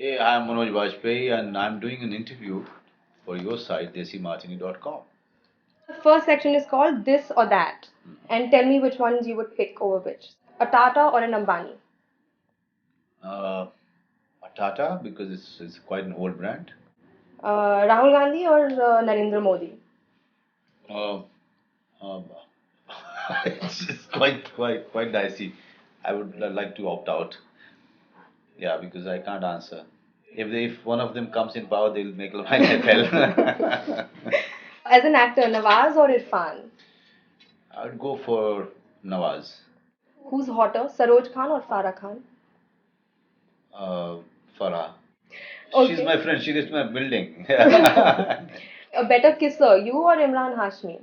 Hey, I'm Manoj Bajpayee and I'm doing an interview for your site, desimartini.com. The first section is called This or That. And tell me which ones you would pick over which. A Tata or an Ambani? Uh, a Tata, because it's quite an old brand. Rahul Gandhi or Narendra Modi? Uh, um, it's quite dicey. I would like to opt out. Yeah, because I can't answer. If one of them comes in power, they'll make my life hell. As an actor, Nawaz or Irfan? I would go for Nawaz. Who's hotter, Saroj Khan or Farah Khan? Uh, Farah. She's Okay. my friend. She lives in my building. A better kisser, you or Imran Hashmi?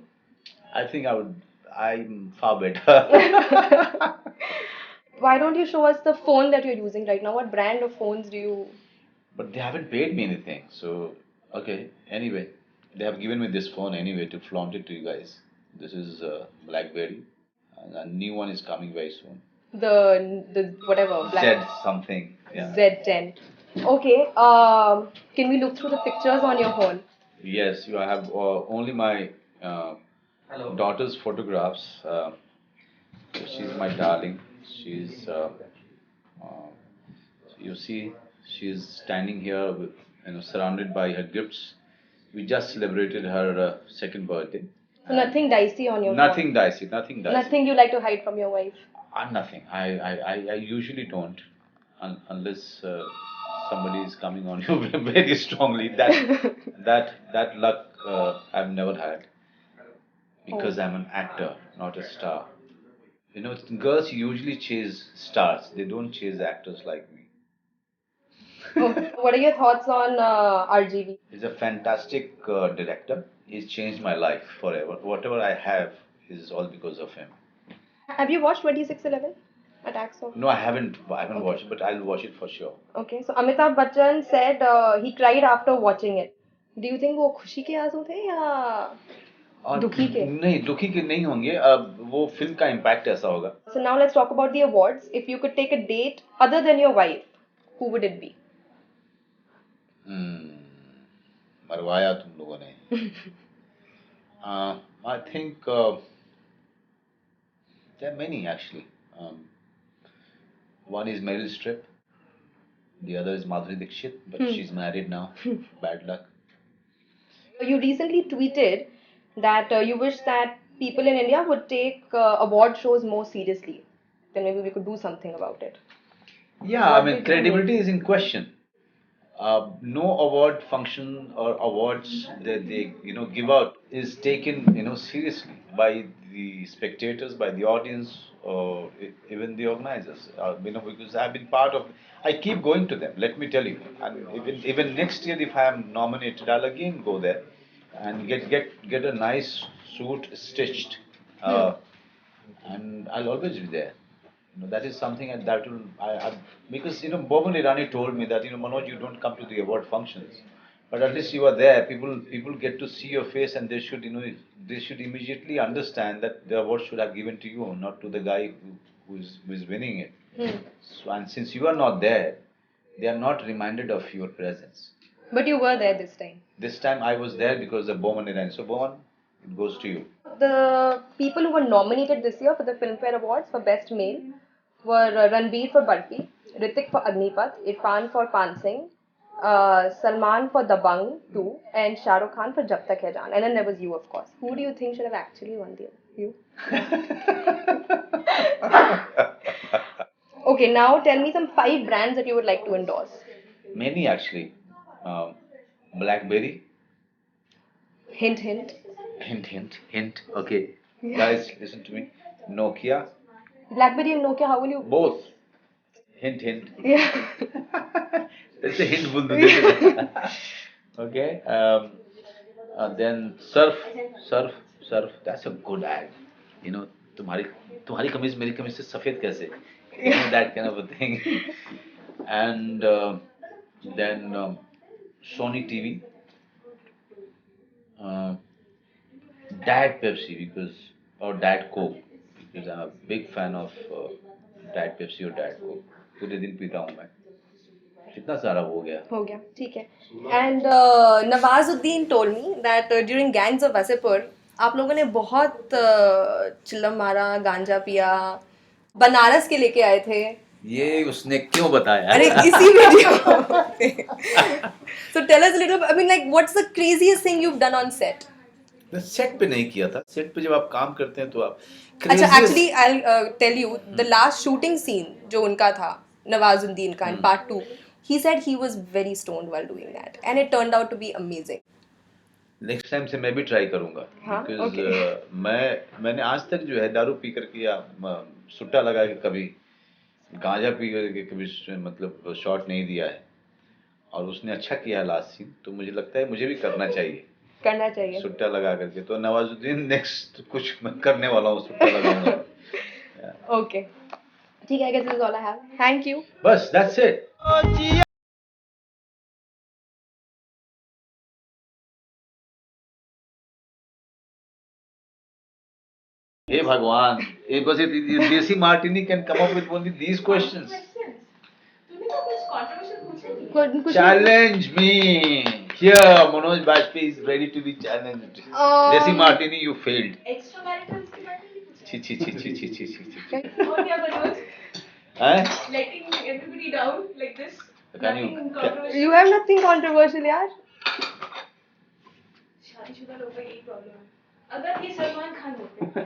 I think I'm far better. Why don't you show us the phone that you're using right now? What brand of phones do you? But they haven't paid me anything. So, okay. Anyway, they have given me this phone anyway to flaunt it to you guys. This is BlackBerry. And a new one is coming very soon. The whatever Z something. Yeah. Z10. Okay. Can we look through the pictures on your phone? Yes, you have only my uh, daughter's photographs. She's my darling. She's uh, you see, she's standing here, surrounded by her gifts. We just celebrated her second birthday. So nothing dicey on your Nothing phone. dicey, nothing dicey. Nothing you like to hide from your wife. Nothing. I usually don't, unless somebody is coming on you very strongly. That luck I've never had because Oh. I'm an actor, not a star. Girls usually chase stars. They don't chase actors like me. Oh, what are your thoughts on RGV? He's a fantastic director. He's changed my life forever. Whatever I have is all because of him. Have you watched 2611? Attacks of. No, I haven't. I haven't Okay. watched it, but I'll watch it for sure. Okay, so Amitabh Bachchan said he cried after watching it. Do you think वो खुशी के आंसू थे या और दुखी के? नहीं दुखी के नहीं होंगे अब वो फिल्म का इम्पैक्ट ऐसा होगा. So now let's talk about the awards. If you could take a date other than your wife, who would it be? Hmm, मरवाया तुम लोगों ने. I think there are many actually. One is Meryl Streep, the other is Madhuri Dixit, but she's married now. Bad luck. You recently tweeted that you wish that people in India would take award shows more seriously. Then maybe we could do something about it. Yeah, I What mean, did you mean? credibility is in question. No award function or awards that they give out is taken seriously by the spectators, by the audience, or even the organizers. Because I've been part of. I keep going to them. Let me tell you, and even next year, if I am nominated, I'll again go there and get a nice suit stitched. Hmm. And I'll always be there. That is something that will because Boman Irani told me that Manoj, you don't come to the award functions, but at least you are there. People get to see your face, and they should immediately understand that the award should have given to you, not to the guy who is winning it. Hmm. So, and since you are not there, they are not reminded of your presence. But you were there this time. This time I was there because of Boman Irani. So Boman, it goes to you. The people who were nominated this year for the Filmfare Awards for Best Male were Ranbir for Barfi, Ritik for Agnipath, Irfan for Pansing, Salman for Dabang 2, and Shah Rukh Khan for Jab Tak Hai Jaan. And then there was you, of course. Who do you think should have actually won the you? Okay, now tell me some five brands that you would like to endorse. Many actually. Um, Blackberry. Hint, hint. Hint, hint, hint. Okay, Yeah. guys, listen to me. Nokia. BlackBerry and Nokia, how will you? Both. Hint, hint. Yeah. That's a hint, Bundu. Okay. Then surf, surf. That's a good ad. You know, तुम्हारी तुम्हारी कमीज मेरी कमीज से सफेद कैसे? That kind of a thing. And then Sony TV. Uh, Diet Pepsi because or Diet Coke because I'm a big fan of Diet Pepsi or Diet Coke. पूरे दिन पीता हूँ मैं. कितना सारा हो गया. हो गया, ठीक है. And Nawazuddin told me that during gangs of Wasseypur आप लोगों ने बहुत चिल्लम मारा, गांजा पिया, बनारस के लेके आए थे. ये उसने क्यों बताया? अरे इसी video. So tell us a little. I mean, like, what's the craziest thing you've done on set? Set पे नहीं किया था. सेट पे जब आप काम करते हैं तो आप अच्छा, craziest- actually I'll tell you the last shooting scene जो उनका था नवाजुद्दीन का in part 2, he said he was very stoned while doing that and it turned out to be amazing. Next time से मैं भी ट्राई करूंगा. हाँ, Because, okay. मैंने आज तक जो है दारू पी करके या सुट्टा लगा के कभी गांजा पी करके कभी मतलब शॉट नहीं दिया है. और उसने अच्छा किया लास्ट सीन, तो मुझे लगता है मुझे भी करना चाहिए करना चाहिए. सुट्टा लगा करके. तो नवाजुद्दीन नेक्स्ट कुछ मैं करने वाला हूँ, सुट्टा लगाऊंगा. Okay. ठीक है, I guess this is all I have. Thank you. बस दैट्स इट. हे भगवान, एक बस ये desi martini can come up with only these questions. कुछ Challenge me. Here, Manoj Bajpayee is ready to be challenged. Desi Martini, you failed. Extra characters के बारे में कुछ छी छी छी छी छी छी छी छी. और क्या करोगे? हैं? Letting everybody down like this. Can you- Nothing controversial. You have nothing controversial यार. शादीशुदा लोगों का यही प्रॉब्लम है. अगर ये सलमान खान होते